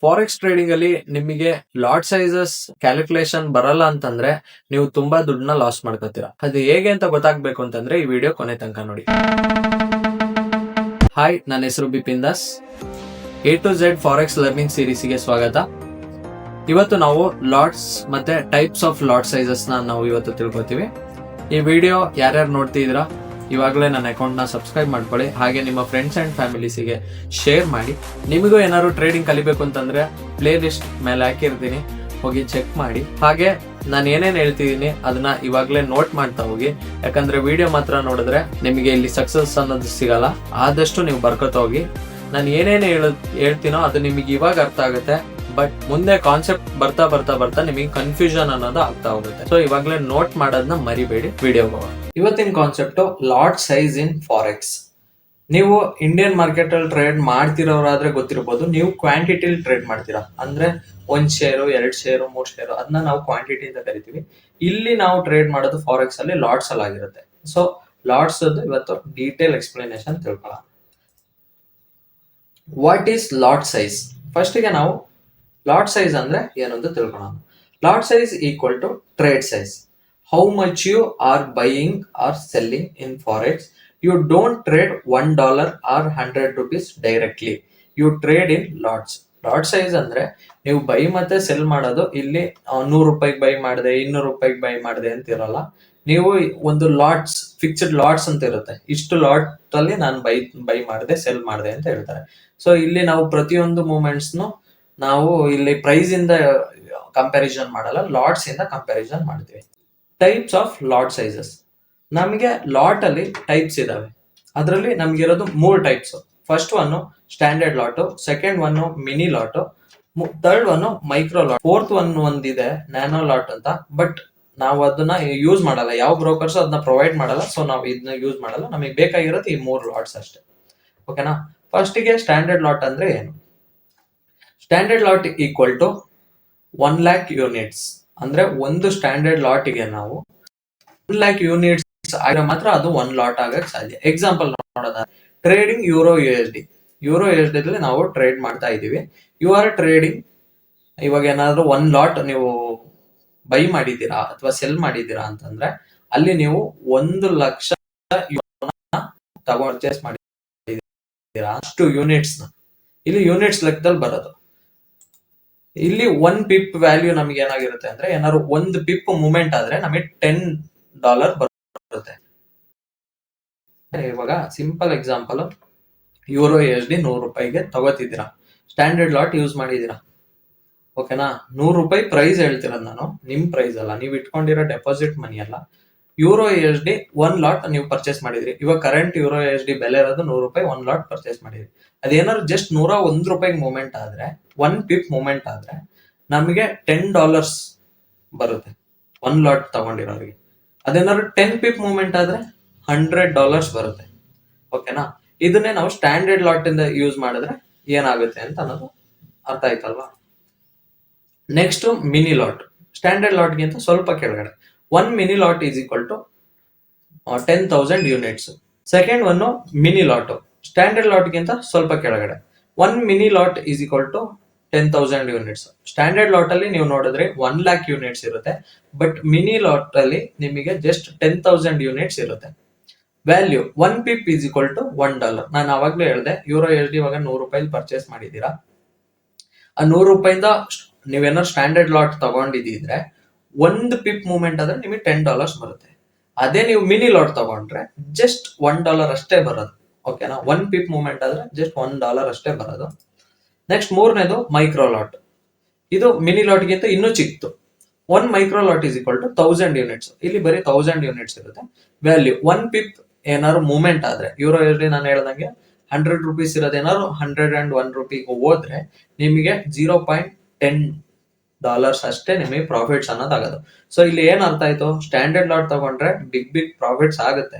Forex trading ಅಲ್ಲಿ ನಿಮಗೆ lot sizes calculation ಬರಲ್ಲ ಅಂತಂದ್ರೆ ನೀವು ತುಂಬಾ ದುಡ್ಡನ್ನ ಲಾಸ್ ಮಾಡ್ಕೋತೀರಾ. ಅದು ಹೇಗೆ ಅಂತ ಗೊತ್ತಾಗ್ಬೇಕು ಅಂತಂದ್ರೆ ಈ ವಿಡಿಯೋ ಕೊನೆ ತನಕ ನೋಡಿ. ಹಾಯ್, ನನ್ನ ಹೆಸರು Bipin Das. A to Z forex learning ಸೀರೀಸ್ಗೆ ಸ್ವಾಗತ. ಇವತ್ತು ನಾವು ಲಾಟ್ಸ್ ಮತ್ತೆ ಟೈಪ್ಸ್ ಆಫ್ ಲಾಟ್ ಸೈಜಸ್ ನಾವು ಇವತ್ತು ತಿಳ್ಕೊತೀವಿ. ಈ ವಿಡಿಯೋ ಯಾರ್ಯಾರು ನೋಡ್ತಿದ್ದೀರಾ ಇವಾಗಲೇ ನನ್ನ ಅಕೌಂಟ್ನ ಸಬ್ಸ್ಕ್ರೈಬ್ ಮಾಡ್ಕೊಳ್ಳಿ. ಹಾಗೆ ನಿಮ್ಮ ಫ್ರೆಂಡ್ಸ್ ಆ್ಯಂಡ್ ಫ್ಯಾಮಿಲೀಸಿಗೆ ಶೇರ್ ಮಾಡಿ. ನಿಮಗೂ ಏನಾದ್ರು ಟ್ರೇಡಿಂಗ್ ಕಲಿಬೇಕು ಅಂತಂದ್ರೆ ಪ್ಲೇ ಲಿಸ್ಟ್ ಮೇಲೆ ಹಾಕಿರ್ತೀನಿ, ಹೋಗಿ ಚೆಕ್ ಮಾಡಿ. ಹಾಗೆ ನಾನು ಏನೇನು ಹೇಳ್ತಿದ್ದೀನಿ ಅದನ್ನ ಇವಾಗಲೇ ನೋಟ್ ಮಾಡ್ತಾ ಹೋಗಿ, ಯಾಕಂದ್ರೆ ವಿಡಿಯೋ ಮಾತ್ರ ನೋಡಿದ್ರೆ ನಿಮಗೆ ಇಲ್ಲಿ ಸಕ್ಸಸ್ ಅನ್ನೋದು ಸಿಗಲ್ಲ. ಆದಷ್ಟು ನೀವು ಬರ್ಕೋತಾ ಹೋಗಿ. ನಾನು ಏನೇನು ಹೇಳ್ತೀನೋ ಅದು ನಿಮಗೆ ಇವಾಗ ಅರ್ಥ ಆಗುತ್ತೆ, ಬಟ್ ಮುಂದೆ ಕಾನ್ಸೆಪ್ಟ್ ಬರ್ತಾ ಬರ್ತಾ ಬರ್ತಾ ನಿಮಗೆ ಕನ್ಫ್ಯೂಷನ್ ಅನ್ನೋದು ಆಗ್ತಾ ಹೋಗುತ್ತೆ. ಸೊ ಇವಾಗಲೇ ನೋಟ್ ಮಾಡೋದನ್ನ ಮರಿಬೇಡಿ. ವಿಡಿಯೋಗೆ ಹೋಗೋಣ. ಇವತ್ತಿನ ಕಾನ್ಸೆಪ್ಟ್ ಲಾಟ್ ಸೈಜ್ ಇನ್ ಫಾರೆಕ್ಸ್. ನೀವು ಇಂಡಿಯನ್ ಮಾರ್ಕೆಟ್ ಅಲ್ಲಿ ಟ್ರೇಡ್ ಮಾಡ್ತಿರೋರಾದ್ರೆ ಗೊತ್ತಿರಬಹುದು, ನೀವು ಕ್ವಾಂಟಿಟಿಲಿ ಟ್ರೇಡ್ ಮಾಡ್ತೀರಾ. ಅಂದ್ರೆ 1 ಶೇರು 2 ಶೇರು 3 ಶೇರು ಅದನ್ನ ನಾವು ಕ್ವಾಂಟಿಟಿ ಅಂತ ಕರಿತೀವಿ. ಇಲ್ಲಿ ನಾವು ಟ್ರೇಡ್ ಮಾಡೋದು ಫಾರೆಕ್ಸ್ ಅಲ್ಲಿ ಲಾಟ್ಸ್ ಅಲ್ಲಿ ಆಗಿರುತ್ತೆ. ಸೊ ಲಾಟ್ಸ್ ಇವತ್ತು ಡೀಟೇಲ್ ಎಕ್ಸ್ಪ್ಲನೇಷನ್ ತಿಳ್ಕೊಳ್ಳೋಣ. What is lot size? First ಗೆ ನಾವು ಲಾಟ್ ಸೈಜ್ ಅಂದ್ರೆ ಏನು ಅಂತ ತಿಳ್ಕೊಳ್ಳೋಣ. Lot size equal to trade size. How much you are buying or selling in forex. You don't trade $1 or 100 rupees directly. You trade in lots. Lot size ಅಂದ್ರೆ ನೀವು by ಮತ್ತೆ cell ಮಾಡೋದು. ಇಲ್ಲಿ 100 ರೂಪಾಯಿಗೆ ಬೈ ಮಾಡಿದೆ, 200 ರೂಪಾಯಿಗೆ ಬೈ ಮಾಡಿದೆ ಅಂತ ಇರಲ್ಲ. ನೀವು ಒಂದು ಲಾಟ್ಸ್, ಫಿಕ್ಸ್ಡ್ ಲಾಟ್ಸ್ ಅಂತ ಇರುತ್ತೆ. ಇಷ್ಟು ಲಾಟ್ ಅಲ್ಲಿ ನಾನು ಬೈ ಮಾಡಿದೆ, ಸೆಲ್ ಮಾಡಿದೆ ಅಂತ ಹೇಳ್ತಾರೆ. ಸೊ ಇಲ್ಲಿ ನಾವು ಪ್ರತಿಯೊಂದು ಮೂಮೆಂಟ್ಸ್ ನಾವು ಇಲ್ಲಿ ಪ್ರೈಸ್ ಇಂದ ಕಂಪ್ಯಾರಿಸನ್ ಮಾಡಲ್ಲ, ಲಾಟ್ಸ್ ಇಂದ ಕಂಪ್ಯಾರಿಸನ್ ಮಾಡ್ತೀವಿ. Types of lot sizes. ನಮಗೆ ಲಾಟ್ ಅಲ್ಲಿ ಟೈಪ್ಸ್ ಇದಾವೆ. ಅದರಲ್ಲಿ ನಮ್ಗಿರೋದು 3 types. First one standard lot, second one mini lot, third one micro lot, fourth one ಒಂದಿದೆ ನ್ಯಾನೋ ಲಾಟ್ ಅಂತ. ಬಟ್ ನಾವು ಅದನ್ನ ಯೂಸ್ ಮಾಡಲ್ಲ, ಯಾವ ಬ್ರೋಕರ್ಸ್ ಅದನ್ನ ಪ್ರೊವೈಡ್ ಮಾಡಲ್ಲ. ಸೊ ನಾವು ಇದನ್ನ ಯೂಸ್ ಮಾಡಲ್ಲ. ನಮಗೆ ಬೇಕಾಗಿರೋದು ಈ 3 ಲಾಟ್ಸ್ ಅಷ್ಟೇ. ಓಕೆನಾ? ಫಸ್ಟ್ ಗೆ ಸ್ಟ್ಯಾಂಡರ್ಡ್ ಲಾಟ್ ಅಂದ್ರೆ ಏನು? Standard lot equal to 1 lakh units. ಅಂದ್ರೆ ಒಂದು ಸ್ಟ್ಯಾಂಡರ್ಡ್ ಲಾಟ್ ಗೆ ನಾವು 1 lakh ಯೂನಿಟ್ಸ್ ಆಗ ಮಾತ್ರ ಅದು 1 ಲಾಟ್ ಆಗಕ್ಕೆ ಸಾಧ್ಯ. ಎಕ್ಸಾಂಪಲ್ ನೋಡೋಣ, trading euro USD. Euro USD ಅಲ್ಲಿ ನಾವು ಟ್ರೇಡ್ ಮಾಡ್ತಾ ಇದೀವಿ. You are trading. ಇವಾಗ ಏನಾದ್ರು 1 ಲಾಟ್ ನೀವು ಬೈ ಮಾಡಿದ್ದೀರಾ ಅಥವಾ ಸೆಲ್ ಮಾಡಿದ್ದೀರಾ ಅಂತಂದ್ರೆ ಅಲ್ಲಿ ನೀವು 1 ಲಕ್ಷ ಪರ್ಚೇಸ್ ಮಾಡಿದ್ದೀರಾ ಅಷ್ಟು ಯೂನಿಟ್ಸ್ ನ. ಇಲ್ಲಿ ಯೂನಿಟ್ಸ್ ಲೆಕ್ಕದಲ್ಲಿ ಬರೋದು. ಇಲ್ಲಿ 1 ಪಿಪ್ ವ್ಯಾಲ್ಯೂ ನಮಗೆ ಏನಾಗಿರುತ್ತೆ ಅಂದ್ರೆ, ಏನಾದ್ರು 1 ಪಿಪ್ ಮೂವ್ಮೆಂಟ್ ಆದ್ರೆ ನಮಗೆ $10 ಬರುತ್ತೆ. ಇವಾಗ ಸಿಂಪಲ್ ಎಕ್ಸಾಂಪಲ್, ಯೂರೋ USD 100 ರೂಪಾಯಿಗೆ ತಗೋತಿದ್ದೀರಾ, ಸ್ಟ್ಯಾಂಡರ್ಡ್ ಲಾಟ್ ಯೂಸ್ ಮಾಡಿದೀರಾ. ಓಕೆನಾ? 100 ರೂಪಾಯಿ ಪ್ರೈಸ್ ಹೇಳ್ತಿರೋದು ನಾನು, ನಿಮ್ ಪ್ರೈಸ್ ಅಲ್ಲ, ನೀವು ಇಟ್ಕೊಂಡಿರೋ ಡೆಪಾಸಿಟ್ ಮನಿ ಅಲ್ಲ. ಯೂರೋ USD 1 ಲಾಟ್ ನೀವು ಪರ್ಚೇಸ್ ಮಾಡಿದ್ರಿ. ಇವಾಗ ಕರೆಂಟ್ ಯೂರೋ USD ಬೆಲೆ ಇರೋದು 100 ರೂಪಾಯಿ. 1 ಲಾಟ್ ಪರ್ಚೇಸ್ ಮಾಡಿದ್ರಿ. ಅದೇನಾದ್ರು ಜಸ್ಟ್ 101 ರೂಪಾಯಿಗೆ ಮೂವ್ಮೆಂಟ್ ಆದ್ರೆ, 1 ಪಿಪ್ ಮೂವ್ಮೆಂಟ್ ಆದ್ರೆ ನಮಗೆ $10 ಬರುತ್ತೆ 1 ಲಾಟ್ ತಗೊಂಡಿರೋರಿಗೆ. ಅದೇನಾದ್ರು 10 ಪಿಪ್ ಮೂವ್ಮೆಂಟ್ ಆದ್ರೆ $100 ಬರುತ್ತೆ. ಓಕೆನಾ? ಇದನ್ನೇ ನಾವು ಸ್ಟ್ಯಾಂಡರ್ಡ್ ಲಾಟ್ ಇಂದ ಯೂಸ್ ಮಾಡಿದ್ರೆ ಏನಾಗುತ್ತೆ ಅಂತ ಅನ್ನೋದು ಅರ್ಥ ಆಯ್ತಲ್ವಾ? Next mini lot. Standard lot ಗಿಂತ ಸ್ವಲ್ಪ ಕೆಳಗಡೆ. 1 mini lot is equal to 10,000 units. Second one mini lot, standard lot ಗಿಂತ ಸ್ವಲ್ಪ ಕೆಳಗಡೆ. 1 mini lot is equal to 10,000 units. Standard lot ಅಲ್ಲಿ ನೀವು ನೋಡಿದ್ರೆ 1 lakh ಯೂನಿಟ್ಸ್ ಇರುತ್ತೆ. ಬಟ್ ಮಿನಿ ಲಾಟ್ ಅಲ್ಲಿ ನಿಮಗೆ ಜಸ್ಟ್ 10,000 ಯೂನಿಟ್ಸ್ ಇರುತ್ತೆ. Value 1 pip is equal to $1. ನಾನು ಅವಾಗ್ಲೇ ಹೇಳಿದೆ, ಯೂರೋ USD ಇವಾಗ 100 ರೂಪಾಯಿ ಪರ್ಚೇಸ್ ಮಾಡಿದೀರಾ. ಆ 100 ರೂಪಾಯಿಂದ ನೀವೇನಾದ್ರು ಸ್ಟ್ಯಾಂಡರ್ಡ್ ಲಾಟ್ ತಗೊಂಡಿದ್ರೆ 1 ಪಿಪ್ ಮೂವ್ಮೆಂಟ್ ಆದ್ರೆ ನಿಮಗೆ $10 ಬರುತ್ತೆ. ಅದೇ ನೀವು ಮಿನಿ ಲಾಟ್ ತಗೊಂಡ್ರೆ ಜಸ್ಟ್ $1 ಅಷ್ಟೇ ಬರೋದು. ಓಕೆನಾ? 1 ಪಿಪ್ ಮೂವ್ಮೆಂಟ್ ಆದ್ರೆ ಜಸ್ಟ್ $1 ಅಷ್ಟೇ ಬರೋದು. ನೆಕ್ಸ್ಟ್ ಮೂರನೇದು ಮೈಕ್ರೋ ಲಾಟ್. ಇದು ಮಿನಿ ಲಾಟ್ ಗಿಂತ ಇನ್ನೂ ಚಿಕ್ಕದು. 1 micro lot is equal to 1000 units. ಇಲ್ಲಿ ಬರೀ 1000 ಯೂನಿಟ್ಸ್ ಇರುತ್ತೆ. ವ್ಯಾಲ್ಯೂ 1 ಪಿಪ್ ಏನಾದ್ರು ಮೂವ್ಮೆಂಟ್ ಆದ್ರೆ, ಯೂರೋ USD ನಾನು ಹೇಳ್ದಂಗೆ 100 ರೂಪೀಸ್ ಇರೋದೇನಾದ್ರು 101 ರೂಪಿಗೆ ಹೋದ್ರೆ ನಿಮಗೆ $0.10 ಅಷ್ಟೇ ನಿಮಗೆ ಪ್ರಾಫಿಟ್ಸ್ ಅನ್ನೋದಾಗೋದು. ಸೊ ಇಲ್ಲಿ ಏನ್ ಅರ್ಥ ಆಯ್ತು? ಸ್ಟ್ಯಾಂಡರ್ಡ್ ಲಾಟ್ ತಗೊಂಡ್ರೆ ಬಿಗ್ ಪ್ರಾಫಿಟ್ಸ್ ಆಗುತ್ತೆ.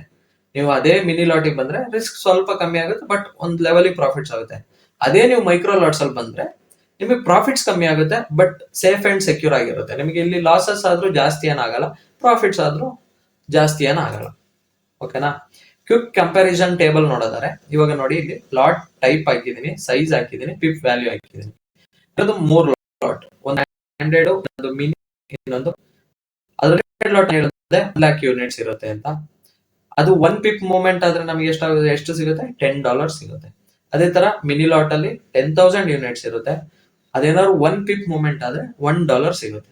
ನೀವು ಅದೇ ಮಿನಿ ಲಾಟಿಗೆ ಬಂದ್ರೆ ರಿಸ್ಕ್ ಸ್ವಲ್ಪ ಕಮ್ಮಿ ಆಗುತ್ತೆ, ಬಟ್ ಒಂದ್ ಲೆವೆಲ್ ಪ್ರಾಫಿಟ್ಸ್ ಆಗುತ್ತೆ. ಅದೇ ನೀವು ಮೈಕ್ರೋ ಲಾಟ್ಸ್ ಅಲ್ಲಿ ಬಂದ್ರೆ ನಿಮಗೆ ಪ್ರಾಫಿಟ್ಸ್ ಕಮ್ಮಿ ಆಗುತ್ತೆ, ಬಟ್ ಸೇಫ್ ಅಂಡ್ ಸೆಕ್ಯೂರ್ ಆಗಿರುತ್ತೆ. ನಿಮಗೆ ಇಲ್ಲಿ ಲಾಸಸ್ ಆದ್ರೂ ಜಾಸ್ತಿ ಏನಾಗಲ್ಲ, ಪ್ರಾಫಿಟ್ಸ್ ಆದ್ರೂ ಜಾಸ್ತಿ ಏನಾಗಲ್ಲ. ಓಕೆನಾ? ಕ್ವಿಕ್ ಕಂಪ್ಯಾರಿಸನ್ ಟೇಬಲ್ ನೋಡೋದಾರೆ, ಇವಾಗ ನೋಡಿ ಇಲ್ಲಿ ಲಾಟ್ ಟೈಪ್ ಹಾಕಿದೀನಿ, ಸೈಜ್ ಹಾಕಿದೀನಿ, ಪಿಪ್ ವ್ಯಾಲ್ಯೂ ಹಾಕಿದೀನಿ. ಮೂರ್ ಲಾಟ್, ಒಂದು ಸ್ಟ್ಯಾಂಡರ್ಡ್, ಒಂದು ಮಿನಿ, ಇನ್ನೊಂದು ಅದ್ರ ಲಾಟ್ ಹೇಳಿದ್ರೆ 1 lakh ಯೂನಿಟ್ಸ್ ಇರುತ್ತೆ ಅಂತ. ಅದು 1 ಪಿಪ್ ಮೂವ್ಮೆಂಟ್ ಆದ್ರೆ ನಮಗೆ ಎಷ್ಟು ಸಿಗುತ್ತೆ? $10 ಸಿಗುತ್ತೆ. ಅದೇ ತರ ಮಿನಿ ಲಾಟ್ ಅಲ್ಲಿ 10,000 ಯೂನಿಟ್ಸ್ ಇರುತ್ತೆ. ಅದೇನಾದ್ರು 1 ಪಿಪ್ ಮೂವ್ಮೆಂಟ್ ಆದ್ರೆ $1 ಸಿಗುತ್ತೆ.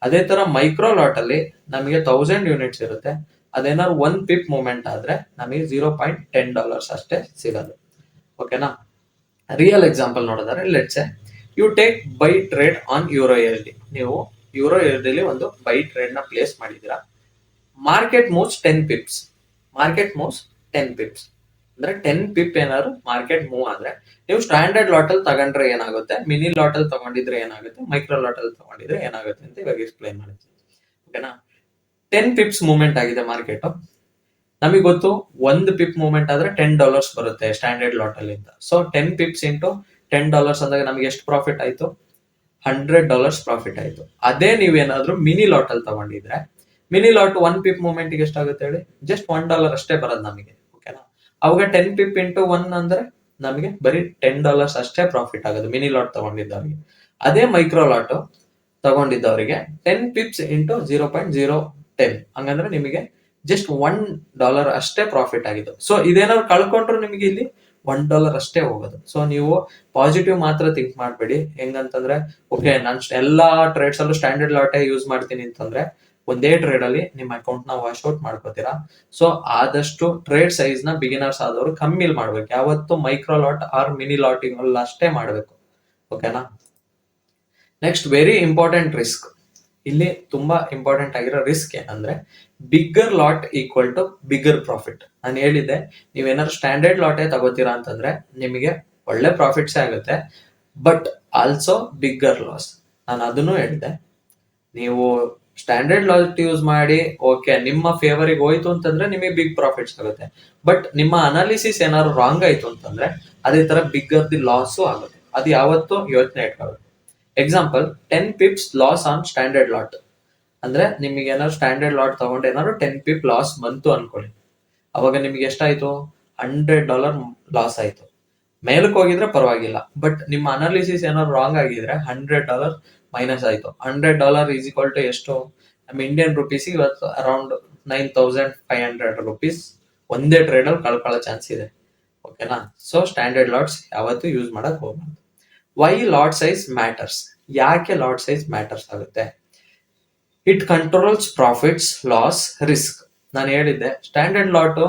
ಅದೇ ತರ ಮೈಕ್ರೋ ಲಾಟ್ ಅಲ್ಲಿ ನಮಗೆ 1000 ಯೂನಿಟ್ಸ್ ಇರುತ್ತೆ. ಅದೇನಾದ್ರು 1 ಪಿಪ್ ಮೂವ್ಮೆಂಟ್ ಆದ್ರೆ ನಮಗೆ $0.10 ಅಷ್ಟೇ ಸಿಗೋದು. ಓಕೆನಾ? ರಿಯಲ್ ಎಕ್ಸಾಂಪಲ್ ನೋಡಿದ್ರೆ let's say you take buy trade on EURUSD. ನೀವು EURUSD ಒಂದು ಬೈ ಟ್ರೇಡ್ ನ ಪ್ಲೇಸ್ ಮಾಡಿದೀರಾ. Market moves 10 pips. Market moves 10 pips ಅಂದ್ರೆ 10 ಪಿಪ್ ಏನಾದ್ರು ಮಾರ್ಕೆಟ್ ಮೂವ್ ಆದ್ರೆ ನೀವು ಸ್ಟ್ಯಾಂಡರ್ಡ್ ಲಾಟ್ ಅಲ್ಲಿ ತಗೊಂಡ್ರೆ ಏನಾಗುತ್ತೆ, ಮಿನಿ ಲಾಟ್ ಅಲ್ಲಿ ತಗೊಂಡಿದ್ರೆ ಏನಾಗುತ್ತೆ, ಮೈಕ್ರೋ ಲಾಟ್ ಅಲ್ಲಿ ತಗೊಂಡಿದ್ರೆ ಏನಾಗುತ್ತೆ ಅಂತ ಇವಾಗ ಎಕ್ಸ್ಪ್ಲೈನ್ ಮಾಡ್ತೀನಿ. ಓಕೆನಾ? 10 ಪಿಪ್ಸ್ ಮೂವ್ಮೆಂಟ್ ಆಗಿದೆ ಮಾರ್ಕೆಟ್. ನಮಗೆ ಗೊತ್ತು 1 ಪಿಪ್ ಮೂವ್ಮೆಂಟ್ ಆದ್ರೆ $10 ಬರುತ್ತೆ ಸ್ಟ್ಯಾಂಡರ್ಡ್ ಲಾಟ್ ಅಲ್ಲಿ ಅಂತ. ಸೊ 10 ಪಿಪ್ಸ್ ಇಂಟು $10 ಅಂದಾಗ ನಮಗೆ ಎಷ್ಟು ಪ್ರಾಫಿಟ್ ಆಯ್ತು? $100 ಪ್ರಾಫಿಟ್ ಆಯ್ತು. ಅದೇ ನೀವೇನಾದ್ರೂ ಮಿನಿ ಲಾಟ್ ಅಲ್ಲಿ ತಗೊಂಡಿದ್ರೆ, ಮಿನಿ ಲಾಟ್ 1 ಪಿಪ್ ಮೂವ್ಮೆಂಟ್ ಗೆ ಎಷ್ಟಾಗುತ್ತೆ ಹೇಳಿ? ಜಸ್ಟ್ $1 ಅಷ್ಟೇ ಬರೋದು ನಮಗೆ. ಓಕೆನಾ? ಅವಾಗ 10 ಪಿಪ್ ಇಂಟು 1 ಅಂದ್ರೆ ನಮಗೆ ಬರೀ $10 ಅಷ್ಟೇ ಪ್ರಾಫಿಟ್ ಆಗೋದು ಮಿನಿ ಲಾಟ್ ತಗೊಂಡಿದ್ದವರಿಗೆ. ಅದೇ ಮೈಕ್ರೋ ಲಾಟ್ ತಗೊಂಡಿದ್ದವರಿಗೆ 10 ಪಿಪ್ಸ್ ಇಂಟು 0.010 ಹಂಗಂದ್ರೆ ನಿಮಗೆ ಜಸ್ಟ್ $1 ಅಷ್ಟೇ ಪ್ರಾಫಿಟ್ ಆಗಿದ್ದು. ಸೊ ಇದೇನಾದ್ರು ಕಳ್ಕೊಂಡ್ರು ನಿಮಗೆ ಇಲ್ಲಿ $1 ಅಷ್ಟೇ ಹೋಗೋದು. ಸೊ ನೀವು ಪಾಸಿಟಿವ್ ಮಾತ್ರ ಥಿಂಕ್ ಮಾಡ್ಬೇಡಿ. ಹೆಂಗಂತಂದ್ರೆ ಓಕೆ ನಾನು ಎಲ್ಲಾ ಟ್ರೇಡ್ಸ್ ಅಲ್ಲೂ ಸ್ಟ್ಯಾಂಡರ್ಡ್ ಲಾಟೇ ಯೂಸ್ ಮಾಡ್ತೀನಿ ಅಂತಂದ್ರೆ ಒಂದೇ ಟ್ರೇಡ್ ಅಲ್ಲಿ ನಿಮ್ಮ ಅಕೌಂಟ್ ನ ವಾಶ್ ಔಟ್ ಮಾಡ್ಕೋತೀರಾ. ಸೊ ಆದಷ್ಟು ಟ್ರೇಡ್ ಸೈಜ್ ನ ಬಿಗಿನರ್ಸ್ ಆದವರು ಕಮ್ಮಿ ಮಾಡ್ಬೇಕು. ಯಾವತ್ತು ಮೈಕ್ರೋ ಲಾಟ್ ಆರ್ ಮಿನಿ ಲಾಟಿಂಗ್ ಅಷ್ಟೇ ಮಾಡ್ಬೇಕು. ಓಕೆನಾ? Next very important risk. ಇಲ್ಲಿ ತುಂಬಾ ಇಂಪಾರ್ಟೆಂಟ್ ಆಗಿರೋ ರಿಸ್ಕ್ ಏನಂದ್ರೆ bigger lot equal to bigger profit. ನಾನು ಹೇಳಿದ್ದೆ ನೀವೇನಾದ್ರು ಸ್ಟ್ಯಾಂಡರ್ಡ್ ಲಾಟೇ ತಗೋತೀರಾ ಅಂತಂದ್ರೆ ನಿಮಗೆ ಒಳ್ಳೆ ಪ್ರಾಫಿಟ್ಸೇ ಆಗುತ್ತೆ, ಬಟ್ ಆಲ್ಸೋ ಬಿಗ್ಗರ್ ಲಾಸ್. ನಾನು ಅದನ್ನು ಹೇಳಿದೆ. ನೀವು ಸ್ಟ್ಯಾಂಡರ್ಡ್ ಲಾಟ್ ಯೂಸ್ ಮಾಡಿ ಓಕೆ ನಿಮ್ಮ ಫೇವರಿಗೆ ಹೋಯ್ತು ಅಂತಂದ್ರೆ ನಿಮಗೆ ಬಿಗ್ ಪ್ರಾಫಿಟ್ಸ್ ಆಗುತ್ತೆ. ಬಟ್ ನಿಮ್ಮ ಅನಾಲಿಸಿಸ್ ಏನಾದ್ರು ರಾಂಗ್ ಆಯ್ತು ಅಂತಂದ್ರೆ ಅದೇ ತರ ಬಿಗ್ಗರ್ ದಿ ಲಾಸು ಆಗುತ್ತೆ. ಅದು ಯಾವತ್ತೂ ಯೋಚನೆ ಇಟ್ಕೋಬೇಕು. Example 10 pips loss on standard lot ಅಂದ್ರೆ ನಿಮಗೆ ಏನಾದ್ರು ಸ್ಟ್ಯಾಂಡರ್ಡ್ ಲಾಟ್ ತಗೊಂಡು ಏನಾದ್ರು 10 ಪಿಪ್ ಲಾಸ್ ಬಂತು ಅನ್ಕೊಳ್ಳಿ. ಅವಾಗ ನಿಮ್ಗೆ ಎಷ್ಟಾಯ್ತು? $100 ಲಾಸ್ ಆಯ್ತು. ಮೇಲಕ್ಕೆ ಹೋಗಿದ್ರೆ ಪರವಾಗಿಲ್ಲ, ಬಟ್ ನಿಮ್ಮ ಅನಾಲಿಸಿಸ್ ಏನಾದ್ರು ರಾಂಗ್ ಆಗಿದ್ರೆ $100 ಮೈನಸ್ ಆಯ್ತು. $100 ಈಸ್ ಈಕ್ವಲ್ ಟು ಎಷ್ಟು? ನಮ್ಮ ಇಂಡಿಯನ್ ರುಪೀಸ್ ಇವತ್ತು ಅರೌಂಡ್ 9,500 ರುಪೀಸ್ ಒಂದೇ ಟ್ರೇಡ್ ಅಲ್ಲಿ ಕಳ್ಕೊಳ್ಳೋ ಚಾನ್ಸ್ ಇದೆ. ಓಕೆನಾ? ಸೊ ಸ್ಟ್ಯಾಂಡರ್ಡ್ ಲಾಟ್ಸ್ ಯಾವತ್ತೂ ಯೂಸ್ ಮಾಡಕ್ ಹೋಗ್ಬಾರ್ದು. Why lot size matters? ಯಾಕೆ ಲಾಟ್ ಸೈಜ್ ಮ್ಯಾಟರ್ಸ್ ಆಗುತ್ತೆ? It controls profits, loss, risk. ನಾನು ಹೇಳಿದ್ದೆ ಸ್ಟ್ಯಾಂಡರ್ಡ್ ಲಾಟ್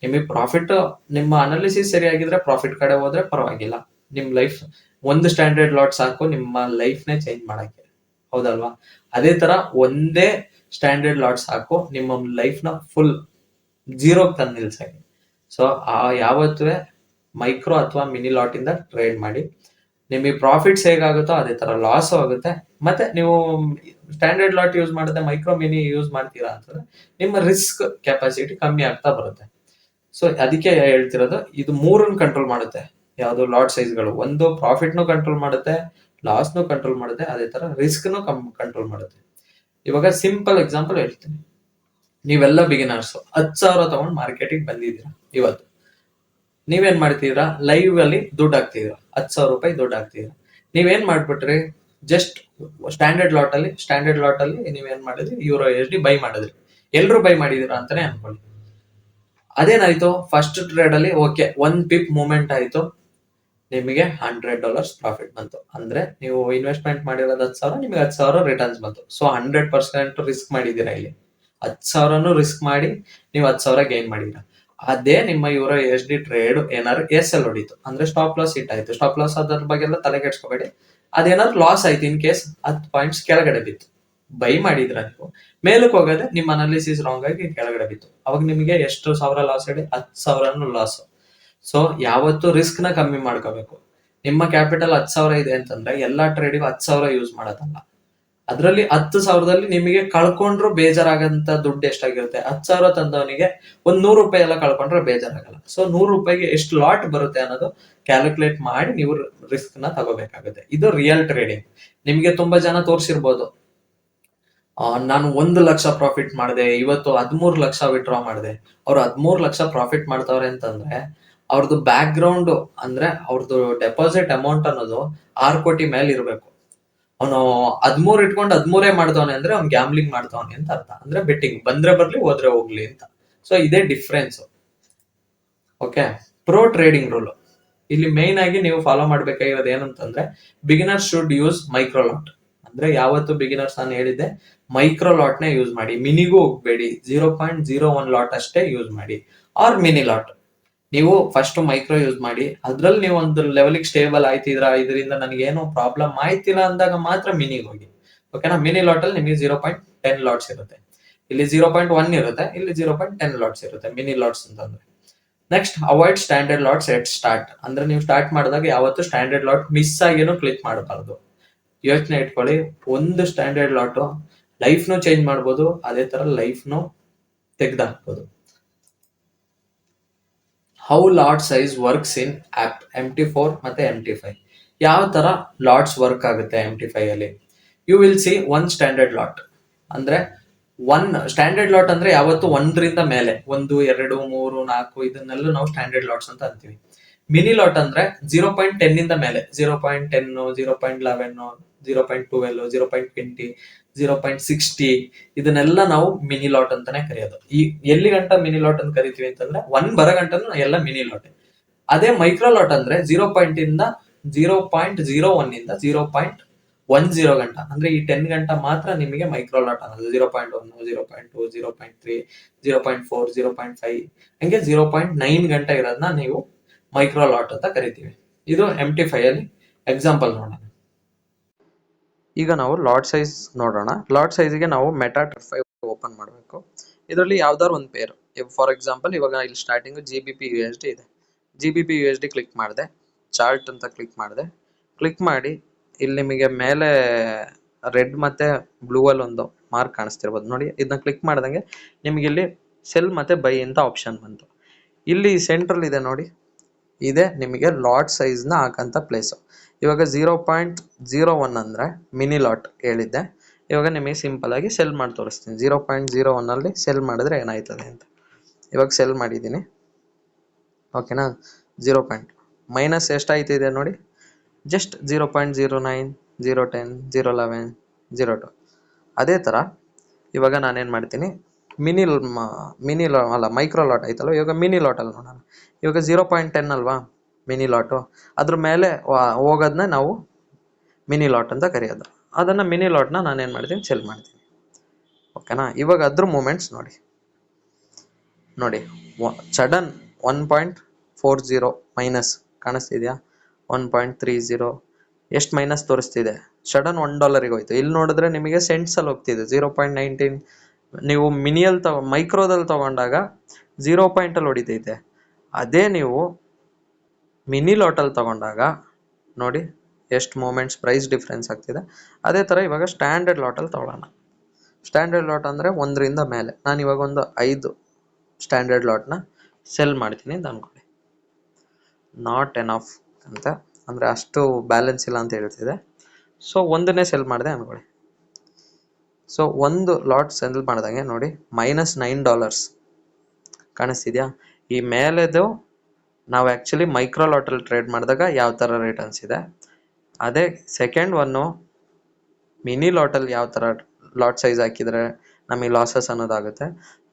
ನಿಮಗೆ ಪ್ರಾಫಿಟ್, ನಿಮ್ಮ ಅನಾಲಿಸಿಸ್ ಸರಿಯಾಗಿದ್ರೆ ಪ್ರಾಫಿಟ್ ಕಡೆ ಹೋದ್ರೆ ಪರವಾಗಿಲ್ಲ. ನಿಮ್ ಲೈಫ್ ಒಂದು ಸ್ಟ್ಯಾಂಡರ್ಡ್ ಲಾಟ್ ಸಾಕು ನಿಮ್ಮ ಲೈಫ್ ನೇ ಚೇಂಜ್ ಮಾಡಕ್ಕೆ, ಹೌದಲ್ವಾ? ಅದೇ ತರ ಒಂದೇ ಸ್ಟ್ಯಾಂಡರ್ಡ್ ಲಾಟ್ ಸಾಕು ನಿಮ್ಮ ಲೈಫ್ ನ ಫುಲ್ ಜೀರೋಗೆ ತಂದು ನಿಲ್ಸಕ್ಕೆ. ಸೊ ಯಾವತ್ತೂ ಮೈಕ್ರೋ ಅಥವಾ ಮಿನಿ ಲಾಟ್ ಇಂದ ಟ್ರೇಡ್ ಮಾಡಿ. ನಿಮಗೆ ಪ್ರಾಫಿಟ್ಸ್ ಹೇಗಾಗುತ್ತೋ ಅದೇ ತರ ಲಾಸ್ ಆಗುತ್ತೆ. ಮತ್ತೆ ನೀವು ಸ್ಟ್ಯಾಂಡರ್ಡ್ ಲಾಟ್ ಯೂಸ್ ಮಾಡಿದ್ರೆ ಮೈಕ್ರೋ ಮಿನಿ ಯೂಸ್ ಮಾಡ್ತೀರಾ ಅಂತಂದ್ರೆ ನಿಮ್ಮ ರಿಸ್ಕ್ ಕೆಪಾಸಿಟಿ ಕಮ್ಮಿ ಆಗ್ತಾ ಬರುತ್ತೆ. ಸೊ ಅದಕ್ಕೆ ಹೇಳ್ತಿರೋದು ಇದು ಮೂರನ್ನು ಕಂಟ್ರೋಲ್ ಮಾಡುತ್ತೆ. ಯಾವ್ದು? ಲಾಟ್ ಸೈಜ್ಗಳು. ಒಂದು ಪ್ರಾಫಿಟ್ ನು ಕಂಟ್ರೋಲ್ ಮಾಡುತ್ತೆ, ಲಾಸ್ ನು ಕಂಟ್ರೋಲ್ ಮಾಡುತ್ತೆ, ಅದೇ ತರ ರಿಸ್ಕ್ ನು ಕಂಟ್ರೋಲ್ ಮಾಡುತ್ತೆ. ಇವಾಗ ಸಿಂಪಲ್ ಎಕ್ಸಾಂಪಲ್ ಹೇಳ್ತೀನಿ. ನೀವೆಲ್ಲ ಬಿಗಿನರ್ಸ್ 10,000 ತಗೊಂಡು ಮಾರ್ಕೆಟಿಗೆ ಬಂದಿದ್ದೀರಾ. ಇವತ್ತು ನೀವೇನ್ ಮಾಡ್ತೀರಾ? ಲೈವ್ ಅಲ್ಲಿ ದುಡ್ಡು ಹಾಕ್ತಿದ್ದೀರಾ, $10,000 ದುಡ್ಡು ಹಾಕ್ತಿದ್ದೀರಾ. ನೀವೇನ್ ಮಾಡ್ಬಿಟ್ರಿ? ಜಸ್ಟ್ ಸ್ಟ್ಯಾಂಡರ್ಡ್ ಲಾಟ್ ಅಲ್ಲಿ ನೀವೇನ್ ಮಾಡಿದ್ರಿ? EURUSD ಬೈ ಮಾಡಿದ್ರಿ. ಎಲ್ರು ಬೈ ಮಾಡಿದೀರಾ ಅಂತಾನೆ ಅನ್ಕೊಳ್ಳಿ. ಅದೇನಾಯ್ತು? ಫಸ್ಟ್ ಟ್ರೇಡ್ ಅಲ್ಲಿ ಓಕೆ 1 ಪಿಪ್ ಮೂವ್ಮೆಂಟ್ ಆಯ್ತು, ನಿಮಗೆ $100 ಪ್ರಾಫಿಟ್ ಬಂತು. ಅಂದ್ರೆ ನೀವು ಇನ್ವೆಸ್ಟ್ಮೆಂಟ್ ಮಾಡಿರೋದು 10,000, ನಿಮಗೆ 10,000 ರಿಟರ್ನ್ಸ್ ಬಂತು. ಸೊ 100% ರಿಸ್ಕ್ ಮಾಡಿದೀರಾ. ಇಲ್ಲಿ 10,000 ರಿಸ್ಕ್ ಮಾಡಿ ನೀವು 10,000 ಗೈನ್ ಮಾಡಿದೀರಾ. ಅದೇ ನಿಮ್ಮ EURUSD ಟ್ರೇಡ್ ಏನಾದ್ರು SL ಹೊಡಿತು ಅಂದ್ರೆ ಸ್ಟಾಪ್ ಲಾಸ್ ಹಿಟ್ ಆಯ್ತು. ಸ್ಟಾಪ್ ಲಾಸ್ ಅದ್ರ ಬಗ್ಗೆ ಎಲ್ಲ ತಲೆ ಕೆಡ್ಸ್ಕೋಬೇಡಿ. ಅದೇನಾದ್ರು ಲಾಸ್ ಆಯ್ತು, ಇನ್ ಕೇಸ್ 10 ಪಾಯಿಂಟ್ಸ್ ಕೆಳಗಡೆ ಬಿತ್ತು, ಬೈ ಮಾಡಿದ್ರ ನೀವು, ಮೇಲಕ್ಕೆ ಹೋಗದೆ ನಿಮ್ಮ ಅನಾಲಿಸಿಸ್ ರಾಂಗ್ ಆಗಿ ಕೆಳಗಡೆ ಬಿತ್ತು. ಅವಾಗ ನಿಮಗೆ ಎಷ್ಟು ಸಾವಿರ ಲಾಸ್ ಹೇಳಿ? 10,000 ಲಾಸ್. ಸೊ ಯಾವತ್ತು ರಿಸ್ಕ್ ನ ಕಮ್ಮಿ ಮಾಡ್ಕೋಬೇಕು. ನಿಮ್ಮ ಕ್ಯಾಪಿಟಲ್ 10,000 ಇದೆ ಅಂತಂದ್ರೆ ಎಲ್ಲಾ ಟ್ರೇಡಿಗೂ 10,000 ಯೂಸ್ ಮಾಡೋದಲ್ಲ. ಅದ್ರಲ್ಲಿ 10,000ದಲ್ಲಿ ನಿಮಗೆ ಕಳ್ಕೊಂಡ್ರು ಬೇಜಾರಾಗಂತ ದುಡ್ಡು ಎಷ್ಟಾಗಿರುತ್ತೆ? 10,000 ತಂದವನಿಗೆ ಒಂದ್ $100 ಎಲ್ಲ ಕಳ್ಕೊಂಡ್ರೆ ಬೇಜಾರಾಗಲ್ಲ. ಸೊ $100 ಎಷ್ಟು ಲಾಟ್ ಬರುತ್ತೆ ಅನ್ನೋದು ಕ್ಯಾಲ್ಕುಲೇಟ್ ಮಾಡಿ ನೀವು ರಿಸ್ಕ್ ನ ತಗೋಬೇಕಾಗುತ್ತೆ. ಇದು ರಿಯಲ್ ಟ್ರೇಡಿಂಗ್. ನಿಮ್ಗೆ ತುಂಬಾ ಜನ ತೋರಿಸಿರ್ಬೋದು, ನಾನು 1 ಲಕ್ಷ ಪ್ರಾಫಿಟ್ ಮಾಡಿದೆ, ಇವತ್ತು 13 ಲಕ್ಷ ವಿಡ್ರಾ ಮಾಡಿದೆ. ಅವ್ರು 13 ಲಕ್ಷ ಪ್ರಾಫಿಟ್ ಮಾಡ್ತಾವ್ರೆ ಅಂತಂದ್ರೆ ಅವ್ರದ್ದು ಬ್ಯಾಕ್ ಗ್ರೌಂಡ್ ಅಂದ್ರೆ ಅವ್ರದ್ದು ಡೆಪಾಸಿಟ್ ಅಮೌಂಟ್ ಅನ್ನೋದು 6 ಕೋಟಿ ಮೇಲೆ ಇರಬೇಕು. ಅವನು 13 ಇಟ್ಕೊಂಡು 13 ಮಾಡ್ದವನೆ ಅಂದ್ರೆ ಅವ್ನು ಗ್ಯಾಮ್ಲಿಂಗ್ ಮಾಡ್ದವನೆ ಅಂತ ಅರ್ಥ. ಅಂದ್ರೆ ಬೆಟ್ಟಿಂಗ್, ಬಂದ್ರೆ ಬರ್ಲಿ ಹೋದ್ರೆ ಹೋಗ್ಲಿ ಅಂತ. ಸೊ ಇದೇ difference. Okay, pro trading rule ಇಲ್ಲಿ ಮೇನ್ ಆಗಿ ನೀವು ಫಾಲೋ ಮಾಡ್ಬೇಕಾಗಿರೋದು ಏನಂತಂದ್ರೆ, beginners should use micro lot. ಅಂದ್ರೆ ಯಾವತ್ತು ಬಿಗಿನರ್ಸ್ ನಾನು ಹೇಳಿದ್ದೆ, ಮೈಕ್ರೋ ಲಾಟ್ ನೇ ಯೂಸ್ ಮಾಡಿ, ಮಿನಿಗೂ ಹೋಗ್ಬೇಡಿ. 0.01 ಲಾಟ್ ಅಷ್ಟೇ ಯೂಸ್ ಮಾಡಿ, ಆರ್ ಮಿನಿ ಲಾಟ್. ನೀವು ಫಸ್ಟ್ ಮೈಕ್ರೋ ಯೂಸ್ ಮಾಡಿ, ಅದ್ರಲ್ಲಿ ನೀವು ಒಂದು ಲೆವೆಲ್ಗೆ ಸ್ಟೇಬಲ್ ಆಯ್ತಿದ್ರ, ಇದರಿಂದ ನನಗೇನು ಪ್ರಾಬ್ಲಮ್ ಆಯ್ತಿಲ್ಲ ಅಂದಾಗ ಮಾತ್ರ ಮಿನಿಗೆ ಹೋಗಿ. ಓಕೆನಾ. ಮಿನಿ ಲಾಟ್ ಅಲ್ಲಿ ನಿಮಗೆ 0.10 ಲಾಟ್ಸ್ ಇರುತ್ತೆ, ಇಲ್ಲಿ 0.1 ಇರುತ್ತೆ, ಇಲ್ಲಿ 0.10 ಲಾಟ್ಸ್ ಇರುತ್ತೆ ಮಿನಿ ಲಾಟ್ಸ್ ಅಂತಂದ್ರೆ. ನೆಕ್ಸ್ಟ್, ಅವಾಯ್ಡ್ ಸ್ಟ್ಯಾಂಡರ್ಡ್ ಲಾಟ್ಸ್ ಎಟ್ ಸ್ಟಾರ್ಟ್. ಅಂದ್ರೆ ನೀವು ಸ್ಟಾರ್ಟ್ ಮಾಡಿದಾಗ ಯಾವತ್ತು ಸ್ಟ್ಯಾಂಡರ್ಡ್ ಲಾಟ್ ಮಿಸ್ ಆಗೇನು ಕ್ಲಿಕ್ ಮಾಡಬಾರ್ದು. ಯೋಚನೆ ಇಟ್ಕೊಳ್ಳಿ, ಒಂದು ಸ್ಟ್ಯಾಂಡರ್ಡ್ ಲಾಟ್ ಲೈಫ್ನು ಚೇಂಜ್ ಮಾಡ್ಬೋದು, ಅದೇ ತರ ಲೈಫ್ನು ತೆಗೆದಾಕ್ಬೋದು. How lot size works in app MT4 ಮತ್ತೆ MT5. ಯಾವ ತರ ಲಾಟ್ಸ್ ವರ್ಕ್ ಆಗುತ್ತೆ MT5 ಅಲ್ಲಿ? You will see one standard lot. ಅಂದ್ರೆ ಒನ್ ಸ್ಟ್ಯಾಂಡರ್ಡ್ ಲಾಟ್ ಅಂದ್ರೆ ಯಾವತ್ತು 1ರಿಂದ ಮೇಲೆ, 1, 2, 3, 4 ಇದನ್ನೆಲ್ಲ ನಾವು ಸ್ಟ್ಯಾಂಡರ್ಡ್ ಲಾಟ್ಸ್ ಅಂತ ಅಂತೀವಿ. ಮಿನಿ ಲಾಟ್ ಅಂದ್ರೆ 0.10 ಇಂದ ಮೇಲೆ, 0.10, 0.11, 0.12, 0.20, 0.60 ಇದನ್ನೆಲ್ಲ ನಾವು ಮಿನಿ ಲಾಟ್ ಅಂತಾನೆ ಕರೆಯೋದು. ಈ ಎಲ್ಲಿ ಗಂಟ ಮಿನಿ ಲಾಟ್ ಅಂತ ಕರಿತೀವಿ ಅಂತಂದ್ರೆ 1 ಬರ ಗಂಟನು ಎಲ್ಲ ಮಿನಿ ಲಾಟ್. ಅದೇ ಮೈಕ್ರೋ ಲಾಟ್ ಅಂದ್ರೆ 0.0 ಇಂದ 0.01 ಇಂದ 0.10 ಗಂಟ, ಅಂದ್ರೆ ಈ 10 ಗಂಟ ಮಾತ್ರ ನಿಮಗೆ ಮೈಕ್ರೋ ಲಾಟ್ ಅನ್ನೋದು. 0.1, 0.2, 0.3, 0.4, 0.5 ಹಂಗೆ 0.9 ಗಂಟ ಇರೋದನ್ನ ನೀವು ಮೈಕ್ರೋ ಲಾಟ್ ಅಂತ ಕರಿತೀವಿ. ಇದು MT5 ಅಲ್ಲಿ ಎಕ್ಸಾಂಪಲ್ ನೋಡೋಣ. ಈಗ ನಾವು ಲಾಟ್ ಸೈಜ್ ನೋಡೋಣ. ಲಾಟ್ ಸೈಜ್ಗೆ ನಾವು MetaTrader ಓಪನ್ ಮಾಡಬೇಕು. ಇದರಲ್ಲಿ ಯಾವ್ದಾದ್ರು ಒಂದು ಪೇರು, ಫಾರ್ ಎಕ್ಸಾಂಪಲ್ ಇವಾಗ ಇಲ್ಲಿ ಸ್ಟಾರ್ಟಿಂಗ್ GBP USD ಇದೆ. GBP USD ಕ್ಲಿಕ್ ಮಾಡಿದೆ, ಚಾರ್ಟ್ ಅಂತ ಕ್ಲಿಕ್ ಮಾಡಿದೆ. ಕ್ಲಿಕ್ ಮಾಡಿ ಇಲ್ಲಿ ನಿಮಗೆ ಮೇಲೆ ರೆಡ್ ಮತ್ತೆ ಬ್ಲೂ ಅಲ್ಲಿ ಒಂದು ಮಾರ್ಕ್ ಕಾಣಿಸ್ತಿರ್ಬೋದು ನೋಡಿ. ಇದನ್ನ ಕ್ಲಿಕ್ ಮಾಡ್ದಂಗೆ ನಿಮ್ಗೆ ಇಲ್ಲಿ ಸೆಲ್ ಮತ್ತೆ ಬೈ ಅಂತ ಆಪ್ಷನ್ ಬಂತು. ಇಲ್ಲಿ ಸೆಂಟ್ರಲ್ ಇದೆ ನೋಡಿ, ಇದೆ ನಿಮಗೆ ಲಾಟ್ ಸೈಜ್ ನ ಹಾಕಂತ ಪ್ಲೇಸ್. ಇವಾಗ 0.01 ಅಂದ್ರೆ ಮಿನಿ ಲಾಟ್ ಹೇಳಿದ್ದೆ. ಇವಾಗ ನಿಮಗೆ ಸಿಂಪಲ್ ಆಗಿ ಸೆಲ್ ಮಾಡಿ ತೋರಿಸ್ತೀನಿ. 0.01 ಅಲ್ಲಿ ಸೆಲ್ ಮಾಡಿದ್ರೆ ಏನಾಯ್ತದೆ ಅಂತ. ಇವಾಗ ಸೆಲ್ ಮಾಡಿದ್ದೀನಿ, ಓಕೆನಾ. 0. ಮೈನಸ್ ಎಷ್ಟಾಯ್ತಿದೆ ನೋಡಿ, ಜಸ್ಟ್ 0.09, 0.10, 0.11, 0.2. ಅದೇ ತರ ಇವಾಗ ನಾನೇನ್ ಮಾಡ್ತೀನಿ, ಮಿನಿ ಅಲ್ಲ ಮೈಕ್ರೋ ಲಾಟ್ ಆಯ್ತಲ್ವ, ಇವಾಗ ಮಿನಿ ಲಾಟ್ ಅಲ್ಲಿ ನೋಡೋಣ. ಇವಾಗ 0.10 ಅಲ್ವಾ ಮಿನಿ ಲಾಟು, ಅದ್ರ ಮೇಲೆ ಹೋಗೋದನ್ನ ನಾವು ಮಿನಿ ಲಾಟ್ ಅಂತ ಕರೆಯೋದು. ಅದನ್ನ ಮಿನಿ ಲಾಟ್ನ ನಾನೇನ್ ಮಾಡ್ತೀನಿ, ಸೆಲ್ ಮಾಡ್ತೀನಿ. ಓಕೆನಾ. ಇವಾಗ ಅದ್ರ ಮೂಮೆಂಟ್ಸ್ ನೋಡಿ ಸಡನ್ 1.40 ಮೈನಸ್ ಕಾಣಿಸ್ತಿದ್ಯಾ, 1.30 ಎಷ್ಟು ಮೈನಸ್ ತೋರಿಸ್ತಿದೆ, ಸಡನ್ $1 ಹೋಯ್ತು. ಇಲ್ಲಿ ನೋಡಿದ್ರೆ ನಿಮಗೆ ಸೆಂಟ್ಸ್ ಅಲ್ಲಿ ಹೋಗ್ತಿದೆ 0.19. ನೀವು ಮಿನಿಯಲ್ ಮೈಕ್ರೋದಲ್ಲಿ ತಗೊಂಡಾಗ 0 ಪಾಯಿಂಟ್ ಹೊಡಿತೈತೆ. ಅದೇ ನೀವು ಮಿನಿ ಲಾಟಲ್ಲಿ ತಗೊಂಡಾಗ ನೋಡಿ ಎಷ್ಟು ಮೂಮೆಂಟ್ಸ್ ಪ್ರೈಸ್ ಡಿಫ್ರೆನ್ಸ್ ಆಗ್ತಿದೆ. ಅದೇ ತರ ಇವಾಗ ಸ್ಟ್ಯಾಂಡರ್ಡ್ ಲಾಟಲ್ಲಿ ತಗೊಳ್ಳೋಣ. ಸ್ಟ್ಯಾಂಡರ್ಡ್ ಲಾಟ್ ಅಂದ್ರೆ 1ರಿಂದ ಮೇಲೆ. ನಾನು ಇವಾಗ ಒಂದು 5 ಸ್ಟ್ಯಾಂಡರ್ಡ್ ಲಾಟ್ನ ಸೆಲ್ ಮಾಡ್ತೀನಿ ಅಂತ ಅನ್ಕೊಳ್ಳಿ. ನಾಟ್ ಎನಫ್ ಅಂತ ಅಂದ್ರೆ ಅಷ್ಟು ಬ್ಯಾಲೆನ್ಸ್ ಇಲ್ಲ ಅಂತ ಹೇಳ್ತಿದೆ. ಸೊ ಒಂದನ್ನೇ ಸೆಲ್ ಮಾಡಿದೆ ಅನ್ಕೊಳ್ಳಿ. ಸೊ ಒಂದು ಲಾಟ್ ಸೆಲ್ ಮಾಡಿದಂಗೆ ನೋಡಿ -$9 ಕಾಣಿಸ್ತಿದ್ಯಾ. ಈ ಮೇಲೆದು ನಾವು ಆಕ್ಚುಲಿ ಮೈಕ್ರೋ ಲಾಟಲ್ಲಿ ಟ್ರೇಡ್ ಮಾಡಿದಾಗ ಯಾವ ತರ ರಿಟರ್ನ್ಸ್ ಇದೆ, ಅದೇ ಸೆಕೆಂಡ್ ಒನ್ನು ಮಿನಿ ಲಾಟಲ್ಲಿ ಯಾವ ತರ ಲಾಟ್ ಸೈಜ್ ಹಾಕಿದ್ರೆ ನಮಗೆ ಲಾಸಸ್ ಅನ್ನೋದಾಗುತ್ತೆ.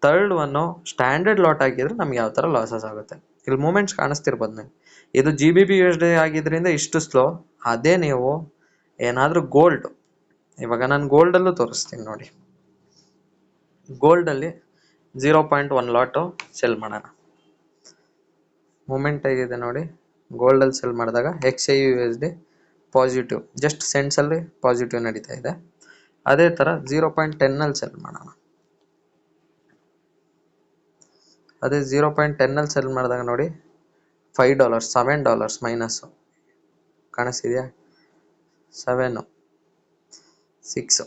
ಥರ್ಡ್ ಒನ್ನು ಸ್ಟ್ಯಾಂಡರ್ಡ್ ಲಾಟ್ ಹಾಕಿದ್ರೆ ನಮ್ಗೆ ಯಾವ ತರ ಲಾಸಸ್ ಆಗುತ್ತೆ. ಇಲ್ಲಿ ಮೂಮೆಂಟ್ಸ್ ಕಾಣಿಸ್ತಿರ್ಬೋದು ನೀವು. ಇದು GBP USD ಆಗಿದ್ರಿಂದ ಇಷ್ಟು ಸ್ಲೋ. ಅದೇ ನೀವು ಏನಾದ್ರೂ ಗೋಲ್ಡ್, ಇವಾಗ ನಾನು ಗೋಲ್ಡ್ ಅಲ್ಲೂ ತೋರಿಸ್ತೀನಿ ನೋಡಿ. ಗೋಲ್ಡ್ ಅಲ್ಲಿ 0.1 ಲಾಟ್ ಸೆಲ್ ಮಾಡೋಣ. ಮೂಮೆಂಟ್ ಹೇಗಿದೆ ನೋಡಿ, ಗೋಲ್ಡ್ ಅಲ್ಲಿ ಸೆಲ್ ಮಾಡಿದಾಗ XAUUSD ಪಾಸಿಟಿವ್, ಜಸ್ಟ್ ಸೆಂಟ್ಸ್ ಅಲ್ಲಿ ಪಾಸಿಟಿವ್ ನಡೀತಾ ಇದೆ. ಅದೇ ತರ 0.10 ಅಲ್ಲಿ ಸೆಲ್ ಮಾಡೋಣ. ಅದೇ 0.10 ಅಲ್ಲಿ ಸೆಲ್ ಮಾಡಿದಾಗ ನೋಡಿ $5, $7 ಮೈನಸ್ ಕಾಣಿಸ್ತಿದ್ಯಾ, 7, 6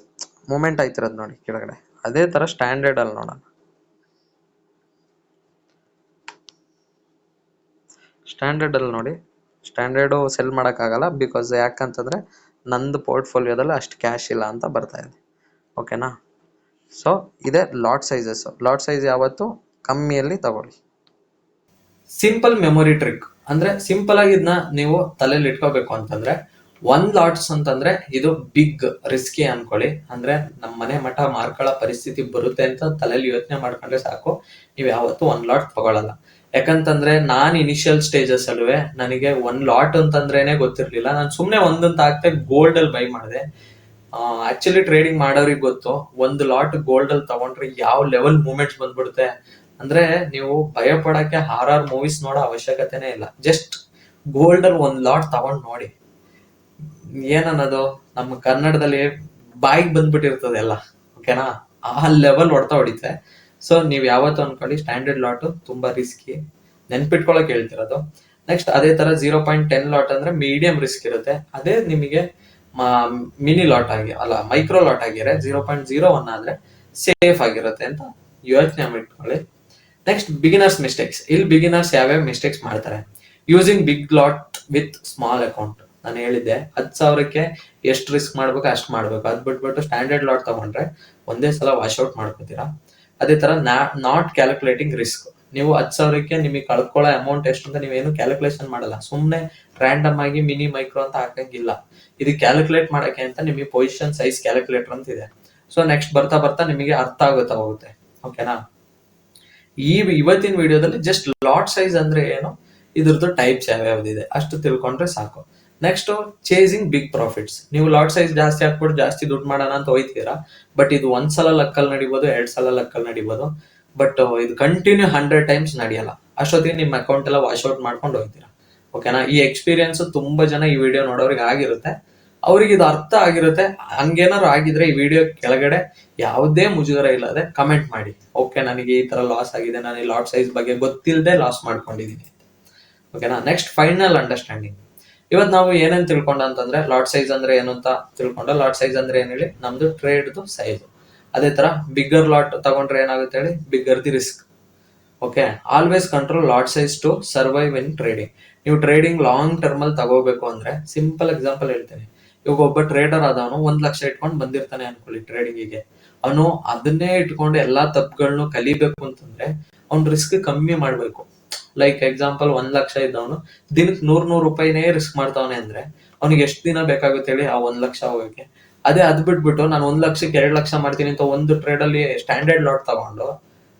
ಮೂಮೆಂಟ್ ಆಯ್ತಿರೋದು ನೋಡಿ ಕೆಳಗಡೆ. ಅದೇ ತರ ಸ್ಟ್ಯಾಂಡರ್ಡ್ ಅಲ್ಲಿ ನೋಡೋಣ. ಸ್ಟ್ಯಾಂಡರ್ಡ್ ಅಲ್ಲಿ ನೋಡಿ, ಸ್ಟ್ಯಾಂಡರ್ಡು ಸೆಲ್ ಮಾಡೋಕ್ಕಾಗಲ್ಲ, ಬಿಕಾಸ್ ಯಾಕಂತಂದ್ರೆ ನಂದು ಪೋರ್ಟ್ಫೋಲಿಯೋದಲ್ಲಿ ಅಷ್ಟು ಕ್ಯಾಶ್ ಇಲ್ಲ ಅಂತ ಬರ್ತಾ ಇದೆ. ಓಕೆನಾ. ಸೊ ಇದೆ ಲಾಟ್ ಸೈಜಸ್. ಲಾಟ್ ಸೈಜ್ ಯಾವತ್ತು ಕಮ್ಮಿಯಲ್ಲಿ ತಗೊಳ್ಳಿ. ಸಿಂಪಲ್ ಮೆಮೊರಿ ಟ್ರಿಕ್ ಅಂದ್ರೆ ಸಿಂಪಲ್ ಆಗಿ ಇದನ್ನ ನೀವು ತಲೆಯಲ್ಲಿ ಇಟ್ಕೋಬೇಕು ಅಂತಂದ್ರೆ 1 ಲಾಟ್ಸ್ ಅಂತಂದ್ರೆ ಇದು ಬಿಗ್ ರಿಸ್ಕಿ ಅನ್ಕೊಳ್ಳಿ. ಅಂದ್ರೆ ನಮ್ಮ ಮನೆ ಮಠ ಮಾರ್ಕೊಳ್ಳೋ ಪರಿಸ್ಥಿತಿ ಬರುತ್ತೆ ಅಂತ ತಲೆಯಲ್ಲಿ ಯೋಚನೆ ಮಾಡ್ಕೊಂಡ್ರೆ ಸಾಕು, ನೀವು ಯಾವತ್ತೂ 1 ಲಾಟ್ ತಗೊಳಲ್ಲ. ಯಾಕಂತಂದ್ರೆ ನಾನ್ ಇನಿಷಿಯಲ್ ಸ್ಟೇಜಸ್ ಅಲ್ವೇ ನನಗೆ 1 ಲಾಟ್ ಅಂತಂದ್ರೇನೆ ಗೊತ್ತಿರ್ಲಿಲ್ಲ. ನಾನು ಸುಮ್ನೆ ಒಂದಂತ ಹಾಕ್ತೆ ಗೋಲ್ಡ್ ಅಲ್ಲಿ ಬೈ ಮಾಡಿದೆ. ಆಕ್ಚುಲಿ ಟ್ರೇಡಿಂಗ್ ಮಾಡೋರಿಗೆ ಗೊತ್ತು, 1 ಲಾಟ್ ಗೋಲ್ಡ್ ಅಲ್ಲಿ ತಗೊಂಡ್ರೆ ಯಾವ ಲೆವೆಲ್ ಮೂವ್ಮೆಂಟ್ಸ್ ಬಂದ್ಬಿಡುತ್ತೆ. ಅಂದ್ರೆ ನೀವು ಭಯ ಪಡಕ್ಕೆ ಹಾರರ್ ಮೂವೀಸ್ ನೋಡೋ ಅವಶ್ಯಕತೆನೇ ಇಲ್ಲ. ಜಸ್ಟ್ ಗೋಲ್ಡ್ ಅಲ್ಲಿ 1 ಲಾಟ್ ತಗೊಂಡ್ ನೋಡಿ, ಏನನ್ನೋದು ನಮ್ಮ ಕನ್ನಡದಲ್ಲಿ ಬಾಯಿಗೆ ಬಂದ್ಬಿಟ್ಟಿರ್ತದೆ ಎಲ್ಲ. ಓಕೆನಾ, ಆ ಲೆವೆಲ್ ಹೊಡಿತೆ. ಸೊ ನೀವ್ ಯಾವತ್ತು ಅನ್ಕೊಳ್ಳಿ, ಸ್ಟ್ಯಾಂಡರ್ಡ್ ಲಾಟ್ ತುಂಬಾ ರಿಸ್ಕಿ, ನೆನ್ಪಿಟ್ಕೊಳಕ್ ಹೇಳ್ತಿರೋದು. ನೆಕ್ಸ್ಟ್ ಅದೇ ತರ 0.10 ಲಾಟ್ ಅಂದ್ರೆ ಮೀಡಿಯಂ ರಿಸ್ಕ್ ಇರುತ್ತೆ. ಅದೇ ನಿಮಗೆ ಮಿನಿ ಲಾಟ್ ಆಗಿ ಅಲ್ಲ ಮೈಕ್ರೋ ಲಾಟ್ ಆಗಿರೋ 0.01 ಆದ್ರೆ ಸೇಫ್ ಆಗಿರುತ್ತೆ ಅಂತ ಯೋಚನೆ ಮಾಡಿಟ್ಕೊಳ್ಳಿ. Next beginners mistakes. ಇಲ್ಲಿ ಬಿಗಿನರ್ಸ್ ಯಾವ್ಯಾವ ಮಿಸ್ಟೇಕ್ಸ್ ಮಾಡ್ತಾರೆ? Using big lot with small account. ನಾನು ಹೇಳಿದ್ದೆ 10,000ಕ್ಕೆ ಎಷ್ಟು ರಿಸ್ಕ್ ಮಾಡ್ಬೇಕು ಅಷ್ಟು ಮಾಡ್ಬೇಕು. ಅದ್ ಬಿಟ್ಬಿಟ್ಟು ಸ್ಟ್ಯಾಂಡರ್ಡ್ ಲಾಟ್ ತಗೊಂಡ್ರೆ ಒಂದೇ ಸಲ ವಾಶ್ಔಟ್ ಮಾಡ್ಕೋತೀರಾ. ಅದೇ ತರ ನಾಟ್ ಕ್ಯಾಲ್ಕುಲೇಟಿಂಗ್ ರಿಸ್ಕ್. ನೀವು 10,000ಕ್ಕೆ ನಿಮಗೆ ಕಳ್ಕೊಳ್ಳೋ ಅಮೌಂಟ್ ಎಷ್ಟು ಅಂತ ನೀವೇನು ಕ್ಯಾಲ್ಕುಲೇಷನ್ ಮಾಡಲ್ಲ, ಸುಮ್ನೆ ರ್ಯಾಂಡಮ್ ಆಗಿ ಮಿನಿ ಮೈಕ್ರೋ ಅಂತ ಹಾಕಂಗಿಲ್ಲ. ಇದು ಕ್ಯಾಲ್ಕುಲೇಟ್ ಮಾಡಕ್ಕೆ ಅಂತ ನಿಮಗೆ ಪೊಸಿಷನ್ ಸೈಜ್ ಕ್ಯಾಲ್ಕುಲೇಟರ್ ಅಂತ ಇದೆ. ಸೊ ನೆಕ್ಸ್ಟ್ ಬರ್ತಾ ಬರ್ತಾ ನಿಮಗೆ ಅರ್ಥ ಆಗುತ್ತಾ ಹೋಗುತ್ತೆ. ಓಕೆನಾ, ಇವತ್ತಿನ ವಿಡಿಯೋದಲ್ಲಿ ಜಸ್ಟ್ ಲಾಟ್ ಸೈಜ್ ಅಂದ್ರೆ ಏನು, ಇದ್ರದ್ದು ಟೈಪ್ಸ್ ಯಾವ್ಯಾವ್ದಿದೆ ಅಷ್ಟು ತಿಳ್ಕೊಂಡ್ರೆ ಸಾಕು. Next chasing big profits. ನೀವು ಲಾಟ್ ಸೈಜ್ ಜಾಸ್ತಿ ಹಾಕ್ಬಿಟ್ಟು ಜಾಸ್ತಿ ದುಡ್ಡು ಮಾಡೋಣ ಅಂತ ಹೋಯ್ತೀರಾ, ಬಟ್ ಇದು 1 ಸಲ ಲಕ್ಕಲ್ಲಿ ನಡಿಬೋದು, 2 ಸಲ ಲಕ್ಕಲ್ಲಿ ನಡಿಬೋದು, ಬಟ್ ಇದು ಕಂಟಿನ್ಯೂ 100 ಟೈಮ್ಸ್ ನಡೆಯಲ್ಲ. ಅಷ್ಟೊತ್ತಿಗೆ ನಿಮ್ಮ ಅಕೌಂಟ್ ಎಲ್ಲ ವಾಶ್ಔಟ್ ಮಾಡ್ಕೊಂಡು ಹೋಗ್ತೀರಾ. ಓಕೆನಾ, ಈ ಎಕ್ಸ್ಪೀರಿಯನ್ಸ್ ತುಂಬಾ ಜನ ಈ ವಿಡಿಯೋ ನೋಡೋರಿಗೆ ಆಗಿರುತ್ತೆ, ಅವ್ರಿಗೆ ಇದು ಅರ್ಥ ಆಗಿರುತ್ತೆ. ಹಂಗೇನಾದ್ರು ಆಗಿದ್ರೆ ಈ ವಿಡಿಯೋ ಕೆಳಗಡೆ ಯಾವುದೇ ಮುಜುಗರ ಇಲ್ಲದೆ ಕಮೆಂಟ್ ಮಾಡಿ, ಓಕೆ ನನಗೆ ಈ ತರ ಲಾಸ್ ಆಗಿದೆ, ನಾನು ಈ ಲಾಟ್ ಸೈಜ್ ಬಗ್ಗೆ ಗೊತ್ತಿಲ್ಲದೆ ಲಾಸ್ ಮಾಡ್ಕೊಂಡಿದ್ದೀನಿ. ಓಕೆನಾ, ನೆಕ್ಸ್ಟ್ ಫೈನಲ್ ಅಂಡರ್ಸ್ಟ್ಯಾಂಡಿಂಗ್. ಇವತ್ತು ನಾವು ಏನೇನ್ ತಿಳ್ಕೊಂಡ ಅಂತಂದ್ರೆ, ಲಾಟ್ ಸೈಜ್ ಅಂದ್ರೆ ಏನು ಅಂತ ತಿಳ್ಕೊಂಡ. ಲಾಟ್ ಸೈಜ್ ಅಂದ್ರೆ ಏನ್ ಹೇಳಿ, ನಮ್ದು ಟ್ರೇಡ್ದು ಸೈಜ್. ಅದೇ ತರ ಬಿಗ್ಗರ್ ಲಾಟ್ ತಗೊಂಡ್ರೆ ಏನಾಗುತ್ತೆ ಹೇಳಿ, bigger the risk. Okay, always control lot size to survive in trading. ನೀವು ಟ್ರೇಡಿಂಗ್ ಲಾಂಗ್ ಟರ್ಮ್ ಅಲ್ಲಿ ತಗೋಬೇಕು ಅಂದ್ರೆ ಸಿಂಪಲ್ ಎಕ್ಸಾಂಪಲ್ ಹೇಳ್ತೇನೆ. ಇವಾಗ ಒಬ್ಬ ಟ್ರೇಡರ್ ಆದವನು 1 ಲಕ್ಷ ಇಟ್ಕೊಂಡು ಬಂದಿರ್ತಾನೆ ಅನ್ಕೊಳ್ಳಿ ಟ್ರೇಡಿಂಗಿಗೆ. ಅವನು ಅದನ್ನೇ ಇಟ್ಕೊಂಡು ಎಲ್ಲಾ ತಪ್ಪುಗಳನ್ನು ಕಲಿಬೇಕು ಅಂತಂದ್ರೆ ಅವ್ನ್ ರಿಸ್ಕ್ ಕಮ್ಮಿ ಮಾಡ್ಬೇಕು. ಲೈಕ್ ಎಕ್ಸಾಂಪಲ್ 1 ಲಕ್ಷ ಇದ್ದವನು ದಿನಕ್ಕೆ 100 ರೂಪಾಯಿನೇ ರಿಸ್ಕ್ ಮಾಡ್ತಾವನೆ ಅಂದ್ರೆ ಅವ್ನಿಗೆ ಎಷ್ಟು ದಿನ ಬೇಕಾಗುತ್ತೆ ಹೇಳಿ ಆ 1 ಲಕ್ಷ ಹೋಗಕ್ಕೆ. ಅದ್ ಬಿಟ್ಬಿಟ್ಟು ನಾನು 1 ಲಕ್ಷಕ್ಕೆ 2 ಲಕ್ಷ ಮಾಡ್ತೀನಿ ಅಂತ ಒಂದು ಟ್ರೇಡ್ ಅಲ್ಲಿ ಸ್ಟ್ಯಾಂಡರ್ಡ್ ಲಾಟ್ ತಗೊಂಡು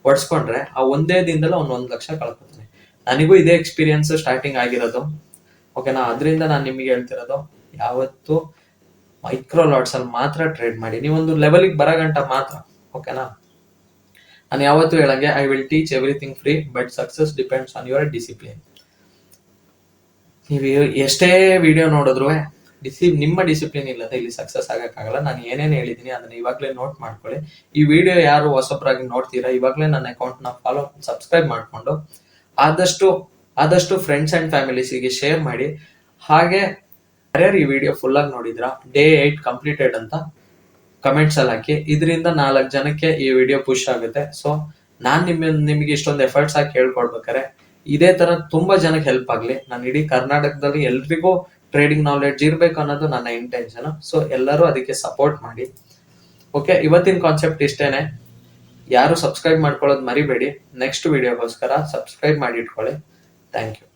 ಹೊಡ್ಸ್ಕೊಂಡ್ರೆ ಆ ಒಂದೇ ದಿನದಲ್ಲಿ ಅವ್ನು 1 ಲಕ್ಷ ಕಳ್ಕೊತಾನೆ. ನನಗೂ ಇದೇ ಎಕ್ಸ್ಪೀರಿಯನ್ಸ್ ಸ್ಟಾರ್ಟಿಂಗ್ ಆಗಿರೋದು. ಓಕೆನಾ, ಅದರಿಂದ ನಾನು ನಿಮಗೆ ಹೇಳ್ತಿರೋದು, ಯಾವತ್ತು ಮೈಕ್ರೋ ಲಾಟ್ಸ್ ಅಲ್ಲಿ ಮಾತ್ರ ಟ್ರೇಡ್ ಮಾಡಿ, ನೀವೊಂದು ಲೆವೆಲ್ಗೆ ಬರಗಂಟ ಮಾತ್ರ. ಓಕೆನಾ, ನಾನು ಯಾವತ್ತೂ ಹೇಳಂಗೆ, I will teach everything free but success depends on your discipline. ನೀವು ಎಷ್ಟೇ ವಿಡಿಯೋ ನೋಡಿದ್ರು ನಿಮ್ಮ ಡಿಸಿಪ್ಲಿನ್ ಇಲ್ಲದೆ ಇಲ್ಲಿ ಸಕ್ಸಸ್ ಆಗಕ್ಕಾಗಲ್ಲ. ನಾನು ಏನೇನು ಹೇಳಿದೀನಿ ಅದನ್ನ ಇವಾಗಲೇ ನೋಟ್ ಮಾಡ್ಕೊಳ್ಳಿ. ಈ ವಿಡಿಯೋ ಯಾರು ಹೊಸಬ್ರಾಗಿ ನೋಡ್ತೀರಾ, ಇವಾಗಲೇ ನನ್ನ ಅಕೌಂಟ್ ನ ಸಬ್ಸ್ಕ್ರೈಬ್ ಮಾಡ್ಕೊಂಡು ಆದಷ್ಟು ಫ್ರೆಂಡ್ಸ್ ಅಂಡ್ ಫ್ಯಾಮಿಲೀಸಿಗೆ ಶೇರ್ ಮಾಡಿ. ಹಾಗೆ ಯಾರ್ಯಾರು ಈ ವಿಡಿಯೋ ಫುಲ್ ಆಗಿ ನೋಡಿದ್ರಾ, ಡೇ 8 ಕಂಪ್ಲೀಟೆಡ್ ಅಂತ ಕಮೆಂಟ್ಸ್ ಅಲ್ಲಿ ಹಾಕಿ. ಇದರಿಂದ 4 ಜನಕ್ಕೆ ಈ ವಿಡಿಯೋ ಪುಷ್ ಆಗುತ್ತೆ. ಸೊ ನಾನ್ ನಿಮಗೆ ಇಷ್ಟೊಂದು ಎಫರ್ಟ್ಸ್ ಹಾಕಿ ಹೇಳ್ಕೊಡ್ಬೇಕಾರೆ ಇದೇ ತರ ತುಂಬಾ ಜನಕ್ಕೆ ಹೆಲ್ಪ್ ಆಗ್ಲಿ. ನಾನು ಇಡೀ ಕರ್ನಾಟಕದಲ್ಲಿ ಎಲ್ರಿಗೂ ಟ್ರೇಡಿಂಗ್ ನಾಲೆಡ್ಜ್ ಇರ್ಬೇಕು ಅನ್ನೋದು ನನ್ನ ಇಂಟೆನ್ಷನ್. ಸೊ ಎಲ್ಲರೂ ಅದಕ್ಕೆ ಸಪೋರ್ಟ್ ಮಾಡಿ. ಓಕೆ, ಇವತ್ತಿನ ಕಾನ್ಸೆಪ್ಟ್ ಇಷ್ಟೇನೆ. ಯಾರು ಸಬ್ಸ್ಕ್ರೈಬ್ ಮಾಡ್ಕೊಳ್ಳೋದು ಮರಿಬೇಡಿ. ನೆಕ್ಸ್ಟ್ ವಿಡಿಯೋಗೋಸ್ಕರ ಸಬ್ಸ್ಕ್ರೈಬ್ ಮಾಡಿ ಇಟ್ಕೊಳ್ಳಿ. Thank you.